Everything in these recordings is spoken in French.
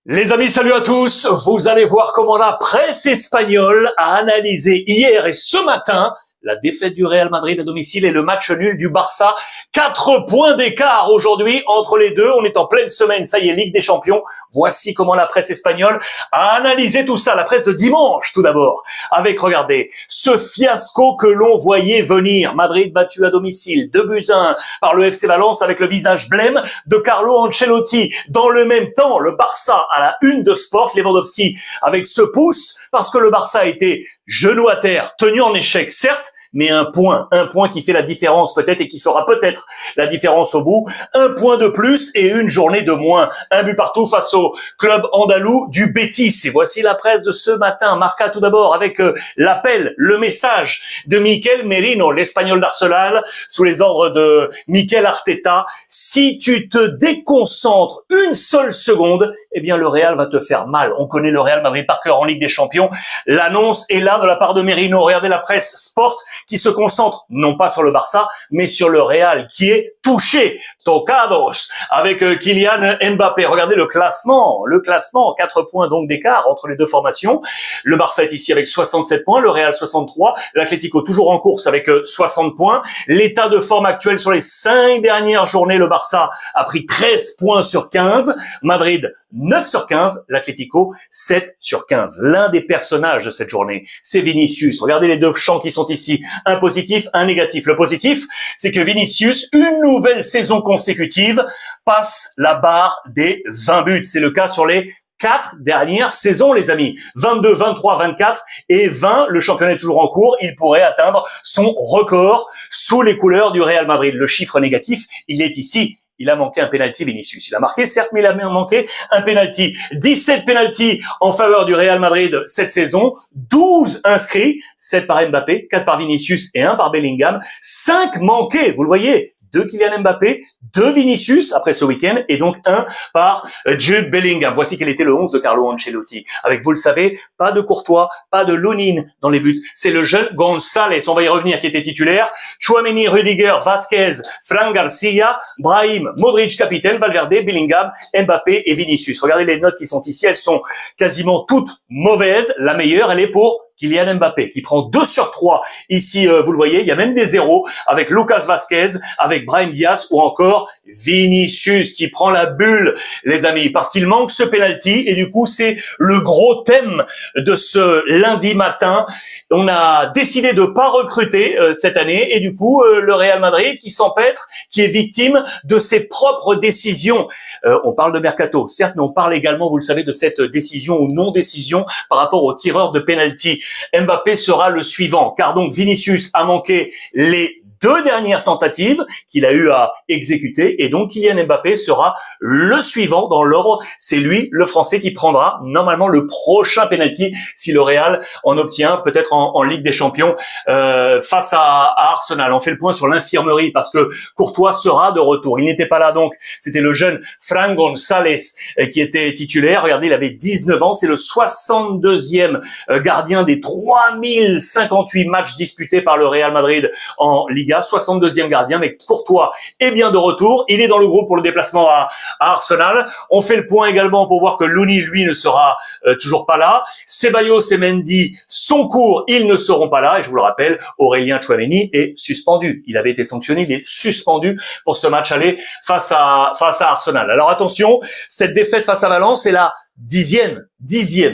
Les amis, salut à tous. Vous allez voir comment la presse espagnole a analysé hier et ce matin la défaite du Real Madrid à domicile et le match nul du Barça. 4 points d'écart aujourd'hui entre les deux. On est en pleine semaine, ça y est, Ligue des Champions. Voici comment la presse espagnole a analysé tout ça. La presse de dimanche, tout d'abord, avec, regardez, ce fiasco que l'on voyait venir. Madrid battu à domicile, 2-1 par le FC Valence avec le visage blême de Carlo Ancelotti. Dans le même temps, le Barça à la une de Sport, Lewandowski avec ce pouce, parce que le Barça a été genou à terre, tenu en échec, certes, mais un point qui fait la différence peut-être et qui fera peut-être la différence au bout. Un point de plus et une journée de moins. Un but partout face au club andalou du Betis. Et voici la presse de ce matin. Marca tout d'abord avec l'appel, le message de Mikel Merino, l'Espagnol d'Arsenal, sous les ordres de Mikel Arteta. Si tu te déconcentres une seule seconde, eh bien le Real va te faire mal. On connaît le Real Madrid par cœur en Ligue des Champions. L'annonce est là de la part de Merino. Regardez la presse Sport qui se concentre non pas sur le Barça, mais sur le Real qui est touché, tocados, avec Kylian Mbappé. Regardez le classement, 4 points donc d'écart entre les deux formations. Le Barça est ici avec 67 points, le Real 63, l'Atlético toujours en course avec 60 points. L'état de forme actuel sur les 5 dernières journées, le Barça a pris 13 points sur 15, Madrid 9 sur 15, l'Atlético 7 sur 15. L'un des personnages de cette journée, c'est Vinicius. Regardez les deux champs qui sont ici, un positif, un négatif. Le positif, c'est que Vinicius, une nouvelle saison consécutive, passe la barre des 20 buts. C'est le cas sur les 4 dernières saisons, les amis. 22, 23, 24 et 20. Le championnat est toujours en cours. Il pourrait atteindre son record sous les couleurs du Real Madrid. Le chiffre négatif, il est ici. Il a manqué un penalty, Vinicius. Il a marqué, certes, mais il a manqué un penalty. 17 penalties en faveur du Real Madrid cette saison. 12 inscrits. 7 par Mbappé, 4 par Vinicius et 1 par Bellingham. 5 manqués, vous le voyez. 2 Kylian Mbappé, 2 Vinicius après ce week-end et donc 1 par Jude Bellingham. Voici quel était le 11 de Carlo Ancelotti. Avec, vous le savez, pas de Courtois, pas de Lunin dans les buts. C'est le jeune González, on va y revenir, qui était titulaire. Tchouaméni, Rudiger, Vasquez, Fran Garcia, Brahim, Modric, capitaine, Valverde, Bellingham, Mbappé et Vinicius. Regardez les notes qui sont ici, elles sont quasiment toutes mauvaises. La meilleure, elle est pour Kylian Mbappé, qui prend 2 sur 3. Ici, vous le voyez, il y a même des zéros avec Lucas Vasquez, avec Brahim Diaz ou encore Vinicius qui prend la bulle, les amis, parce qu'il manque ce penalty et du coup, c'est le gros thème de ce lundi matin. On a décidé de pas recruter cette année et du coup, le Real Madrid qui s'empêtre, qui est victime de ses propres décisions. On parle de mercato, certes, mais on parle également, vous le savez, de cette décision ou non-décision par rapport au tireur de penalty. Mbappé sera le suivant, car donc Vinicius a manqué les 2 dernières tentatives qu'il a eu à exécuter et donc Kylian Mbappé sera le suivant dans l'ordre. C'est lui, le Français, qui prendra normalement le prochain penalty si le Real en obtient, peut-être en Ligue des Champions face à Arsenal. On fait le point sur l'infirmerie parce que Courtois sera de retour. Il n'était pas là donc, c'était le jeune Fran González qui était titulaire. Regardez, il avait 19 ans, c'est le 62e gardien des 3058 matchs disputés par le Real Madrid en Liga. 62e gardien, mais Courtois est bien de retour. Il est dans le groupe pour le déplacement à Arsenal. On fait le point également pour voir que Louni, lui, ne sera toujours pas là. Ceballos et Mendy sont courts, ils ne seront pas là. Et je vous le rappelle, Aurélien Tchouaméni est suspendu. Il avait été sanctionné, il est suspendu pour ce match aller face à Arsenal. Alors attention, cette défaite face à Valence est la dixième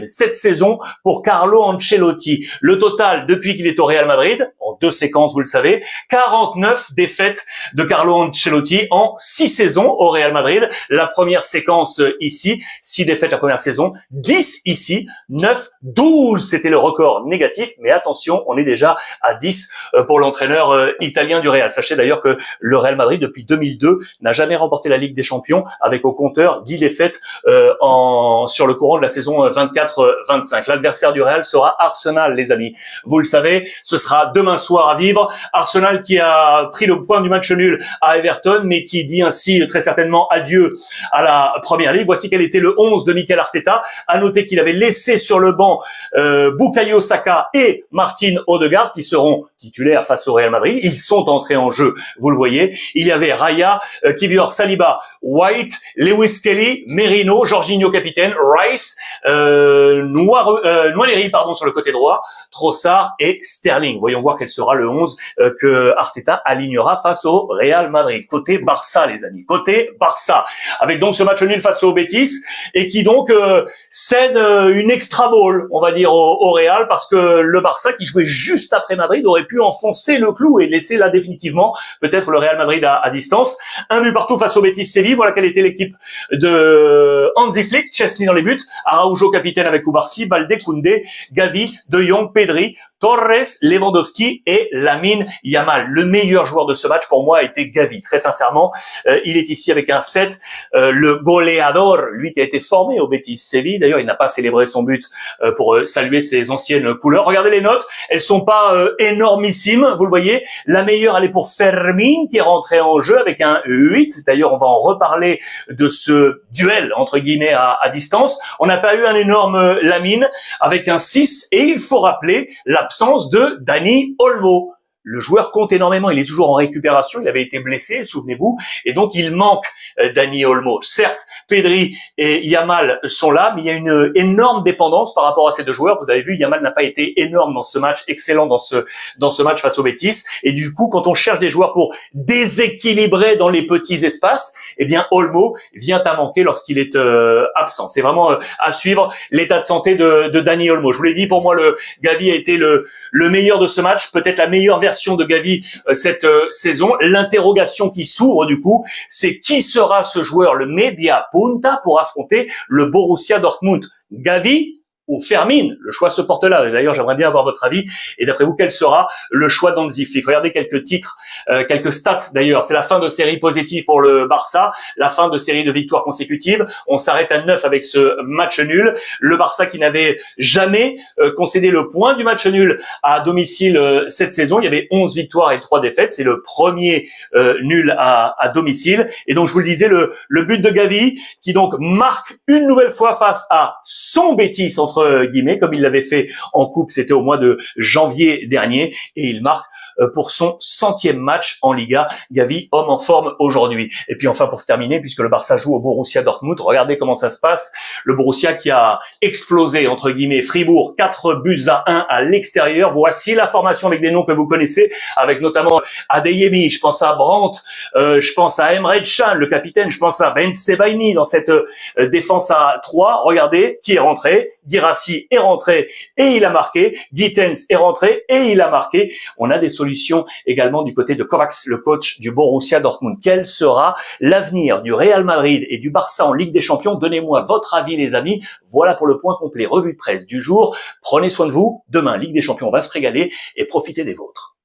cette saison pour Carlo Ancelotti. Le total depuis qu'il est au Real Madrid, en 2 séquences, vous le savez, 49 défaites de Carlo Ancelotti en 6 saisons au Real Madrid. La première séquence ici, 6 défaites la première saison, 10 ici, 9, 12, c'était le record négatif, mais attention, on est déjà à 10 pour l'entraîneur italien du Real. Sachez d'ailleurs que le Real Madrid, depuis 2002, n'a jamais remporté la Ligue des Champions avec au compteur 10 défaites sur le courant de la saison 24-25. L'adversaire du Real sera Arsenal, les amis. Vous le savez, ce sera demain soir à vivre. Arsenal qui a pris le point du match nul à Everton, mais qui dit ainsi très certainement adieu à la Première Ligue. Voici quel était le 11 de Mikel Arteta. À noter qu'il avait laissé sur le banc Bukayo Saka et Martin Odegaard qui seront titulaires face au Real Madrid. Ils sont entrés en jeu, vous le voyez. Il y avait Raya, Kivior Saliba White, Lewis Kelly, Merino, Jorginho capitaine, Rice, Noileri sur le côté droit, Trossard et Sterling. Voyons voir quel sera le 11 que Arteta alignera face au Real Madrid. Côté Barça, les amis, côté Barça, avec donc ce match nul face au Betis et qui donc cède une extra ball, on va dire, au Real, parce que le Barça, qui jouait juste après Madrid, aurait pu enfoncer le clou et laisser là définitivement peut-être le Real Madrid à distance. Un but partout face au Betis Séville. Voilà quelle était l'équipe de Hansi Flick. Chesney dans les buts, Araujo capitaine avec Koubarsi, Balde, Koundé, Gavi, De Jong, Pedri, Torres, Lewandowski et Lamine Yamal. Le meilleur joueur de ce match pour moi a été Gavi, très sincèrement. Il est ici avec un 7. Le goleador, lui qui a été formé au Betis Séville. D'ailleurs, il n'a pas célébré son but pour saluer ses anciennes couleurs. Regardez les notes, elles sont pas énormissimes, vous le voyez. La meilleure, elle est pour Fermin qui est rentré en jeu avec un 8. D'ailleurs, on va en reparler de ce duel entre guillemets à distance. On n'a pas eu un énorme Lamine avec un 6 et il faut rappeler l'absence de Dani Olmo. Le joueur compte énormément, il est toujours en récupération, il avait été blessé, souvenez-vous, et donc il manque Dani Olmo. Certes, Pedri et Yamal sont là, mais il y a une énorme dépendance par rapport à ces deux joueurs. Vous avez vu, Yamal n'a pas été énorme dans ce match, excellent dans ce match face au Betis, et du coup, quand on cherche des joueurs pour déséquilibrer dans les petits espaces, eh bien Olmo vient à manquer lorsqu'il est absent. C'est vraiment à suivre l'état de santé de Dani Olmo. Je vous l'ai dit, pour moi, Gavi a été le meilleur de ce match, peut-être la meilleure version de Gavi cette saison. L'interrogation qui s'ouvre du coup, c'est qui sera ce joueur, le media punta, pour affronter le Borussia Dortmund. Gavi ou Fermin? Le choix se porte là. D'ailleurs, j'aimerais bien avoir votre avis. Et d'après vous, quel sera le choix d'Hansi Flick? Regardez quelques titres, quelques stats d'ailleurs. C'est la fin de série positive pour le Barça, la fin de série de victoires consécutives. On s'arrête à 9 avec ce match nul. Le Barça qui n'avait jamais concédé le point du match nul à domicile cette saison. Il y avait 11 victoires et 3 défaites. C'est le premier nul à domicile. Et donc, je vous le disais, le but de Gavi qui donc marque une nouvelle fois face à son Betis entre guillemets, comme il l'avait fait en coupe, c'était au mois de janvier dernier, et il marque pour son 100e match en Liga. Gavi, homme en forme aujourd'hui. Et puis enfin, pour terminer, puisque le Barça joue au Borussia Dortmund, regardez comment ça se passe. Le Borussia qui a explosé, entre guillemets, Fribourg, 4-1 à l'extérieur. Voici la formation avec des noms que vous connaissez, avec notamment Adeyemi, je pense à Brandt, je pense à Emre Can, le capitaine, je pense à Ben Sebaini dans cette défense à 3. Regardez qui est rentré. Guirassy est rentré et il a marqué. Gittens est rentré et il a marqué. On a des solutions également du côté de Kovacs, le coach du Borussia Dortmund. Quel sera l'avenir du Real Madrid et du Barça en Ligue des Champions? Donnez-moi votre avis, les amis. Voilà pour le point complet, revue de presse du jour. Prenez soin de vous. Demain, Ligue des Champions, on va se régaler et profitez des vôtres.